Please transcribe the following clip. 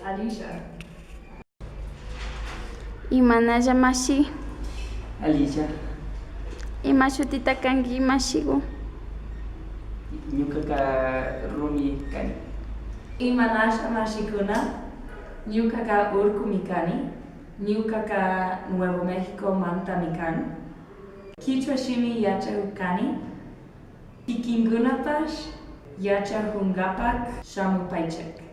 Alicia. Imanalla mashi. Alicia. Ima shutita kanki mashiku. Ñuqaqa Rumi kani. Imanasha mashikuna. Ñuqaqa Urkumi kani. Ñuqaqa Nuevo México mantami kani. Quichua shimi yachaw kani. Kikinkunapash yachahunkapak shamupaychak.